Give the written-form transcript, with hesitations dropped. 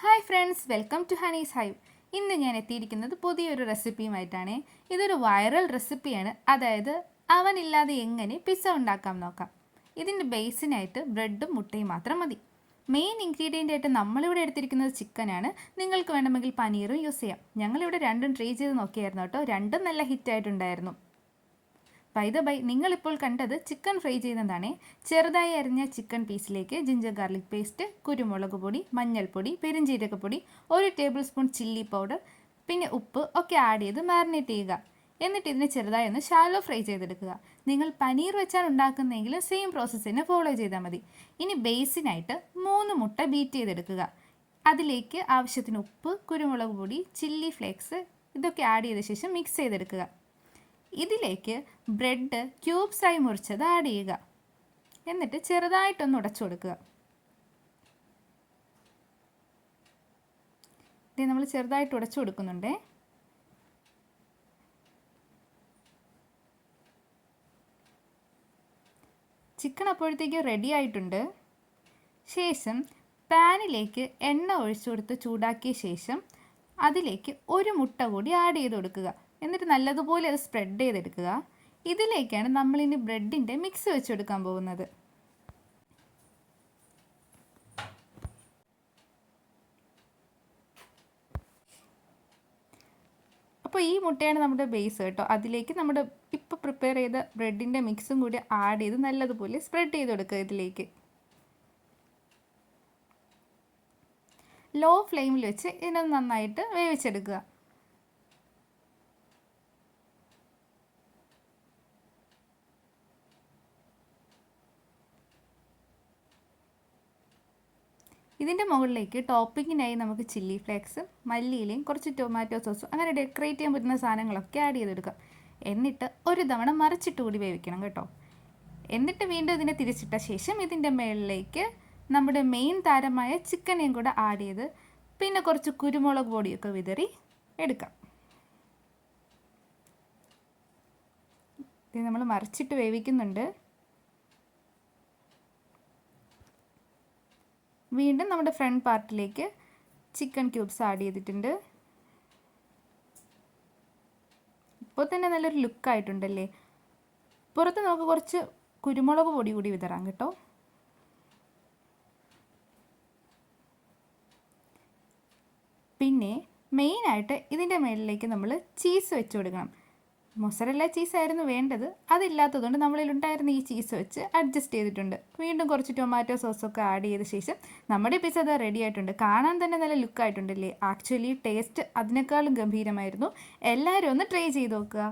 Hi friends, welcome to Honey's Hive. ഇന്ന് ഞാൻ എത്തിയിരിക്കുന്നത് പുതിയൊരു റെസിപ്പിയുമായിട്ടാണ്. ഇതൊരു വൈറൽ റെസിപ്പിയാണ്. അതായത് അവനില്ലാതെ എങ്ങനെ പിസ്സ ഉണ്ടാക്കാം നോക്കാം. ഇതിൻ്റെ ബേസിനായിട്ട് ബ്രെഡും മുട്ടയും മാത്രം മതി. മെയിൻ ഇൻഗ്രീഡിയൻ്റ് ആയിട്ട് നമ്മളിവിടെ എടുത്തിരിക്കുന്നത് ചിക്കനാണ്. നിങ്ങൾക്ക് വേണമെങ്കിൽ പനീറും യൂസ് ചെയ്യാം. ഞങ്ങളിവിടെ രണ്ടും ട്രൈ ചെയ്ത് നോക്കിയായിരുന്നു കേട്ടോ. രണ്ടും നല്ല ഹിറ്റായിട്ടുണ്ടായിരുന്നു. ബൈ നിങ്ങളിപ്പോൾ കണ്ടത് ചിക്കൻ ഫ്രൈ ചെയ്യുന്നതാണ്. ചെറുതായി അരിഞ്ഞ ചിക്കൻ പീസിലേക്ക് ജിഞ്ചർ ഗാർലിക് പേസ്റ്റ്, കുരുമുളക് പൊടി, മഞ്ഞൾപ്പൊടി, പെരിഞ്ജീരകപ്പൊടി, 1 ടേബിൾ സ്പൂൺ ചില്ലി പൗഡർ, പിന്നെ ഉപ്പ് ഒക്കെ ആഡ് ചെയ്ത് മാരിനേറ്റ് ചെയ്യുക. എന്നിട്ട് ഇതിനെ ചെറുതായി ഒന്ന് ഷാലോ ഫ്രൈ ചെയ്തെടുക്കുക. നിങ്ങൾ പനീർ വെച്ചാണ് ഉണ്ടാക്കുന്നതെങ്കിൽ സെയിം പ്രോസസ്സ് തന്നെ ഫോളോ ചെയ്താൽ മതി. ഇനി ബേസിനായിട്ട് 3 മുട്ട ബീറ്റ് ചെയ്തെടുക്കുക. അതിലേക്ക് ആവശ്യത്തിന് ഉപ്പ്, കുരുമുളക് പൊടി, ചില്ലി ഫ്ലേക്സ് ഇതൊക്കെ ആഡ് ചെയ്ത ശേഷം മിക്സ് ചെയ്തെടുക്കുക. ഇതിലേക്ക് ബ്രെഡ് ക്യൂബ്സായി മുറിച്ചത് ആഡ് ചെയ്യുക. എന്നിട്ട് ചെറുതായിട്ടൊന്ന് ഉടച്ചു കൊടുക്കുക. ഇത് നമ്മൾ ചെറുതായിട്ട് ഉടച്ചു കൊടുക്കുന്നുണ്ട്. ചിക്കൻ അപ്പോഴത്തേക്ക് റെഡി ആയിട്ടുണ്ട്. ശേഷം പാനിലേക്ക് എണ്ണ ഒഴിച്ചു കൊടുത്ത് ചൂടാക്കിയ ശേഷം അതിലേക്ക് 1 മുട്ട കൂടി ആഡ് ചെയ്ത് കൊടുക്കുക. എന്നിട്ട് നല്ലതുപോലെ അത് സ്പ്രെഡ് ചെയ്തെടുക്കുക. ഇതിലേക്കാണ് നമ്മളിനി ബ്രെഡിൻ്റെ മിക്സ് വെച്ച് കൊടുക്കാൻ പോകുന്നത്. അപ്പോൾ ഈ മുട്ടയാണ് നമ്മുടെ ബേസ് കേട്ടോ. അതിലേക്ക് നമ്മുടെ ഇപ്പോൾ പ്രിപ്പയർ ചെയ്ത ബ്രെഡിൻ്റെ മിക്സും കൂടി ആഡ് ചെയ്ത് നല്ലതുപോലെ സ്പ്രെഡ് ചെയ്ത് കൊടുക്കുക. ഇതിലേക്ക് ലോ ഫ്ലെയിമിൽ വെച്ച് ഇതിനെ നന്നായിട്ട് വേവിച്ചെടുക്കുക. ഇതിൻ്റെ മുകളിലേക്ക് ടോപ്പിങ്ങിനായി നമുക്ക് ചില്ലി ഫ്ലേക്സ്, മല്ലിയിലയും കുറച്ച് ടൊമാറ്റോ സോസും അങ്ങനെ ഡെക്കറേറ്റ് ചെയ്യാൻ പറ്റുന്ന സാധനങ്ങളൊക്കെ ആഡ് ചെയ്തെടുക്കാം. എന്നിട്ട് ഒരു തവണ മറിച്ചിട്ട് കൂടി വേവിക്കണം കേട്ടോ. എന്നിട്ട് വീണ്ടും ഇതിനെ തിരിച്ചിട്ട ശേഷം ഇതിൻ്റെ മുകളിലേക്ക് നമ്മുടെ മെയിൻ താരമായ ചിക്കനെയും കൂടെ ആഡ് ചെയ്ത് പിന്നെ കുറച്ച് കുരുമുളക് പൊടിയൊക്കെ വിതറി എടുക്കാം. ഇത് നമ്മൾ മറിച്ചിട്ട് വേവിക്കുന്നുണ്ട്. വീണ്ടും നമ്മുടെ ഫ്രണ്ട് പാർട്ടിലേക്ക് ചിക്കൻ ക്യൂബ്സ് ആഡ് ചെയ്തിട്ടുണ്ട്. ഇപ്പോൾ തന്നെ നല്ലൊരു ലുക്കായിട്ടുണ്ടല്ലേ. പുറത്ത് നമുക്ക് കുറച്ച് കുരുമുളക് പൊടി കൂടി വിതറാം കേട്ടോ. പിന്നെ മെയിനായിട്ട് ഇതിൻ്റെ മേളിലേക്ക് നമ്മൾ ചീസ് വെച്ച് കൊടുക്കണം. മൊസറല്ല ചീസായിരുന്നു വേണ്ടത്. അതില്ലാത്തതുകൊണ്ട് നമ്മളിലുണ്ടായിരുന്ന ഈ ചീസ് വെച്ച് അഡ്ജസ്റ്റ് ചെയ്തിട്ടുണ്ട്. വീണ്ടും കുറച്ച് ടൊമാറ്റോ സോസൊക്കെ ആഡ് ചെയ്ത ശേഷം നമ്മുടെ പിസ്സ അത് റെഡി ആയിട്ടുണ്ട്. കാണാൻ തന്നെ നല്ല ലുക്കായിട്ടുണ്ടല്ലേ. ആക്ച്വലി ടേസ്റ്റ് അതിനേക്കാളും ഗംഭീരമായിരുന്നു. എല്ലാവരും ഒന്ന് ട്രൈ ചെയ്ത് നോക്കുക.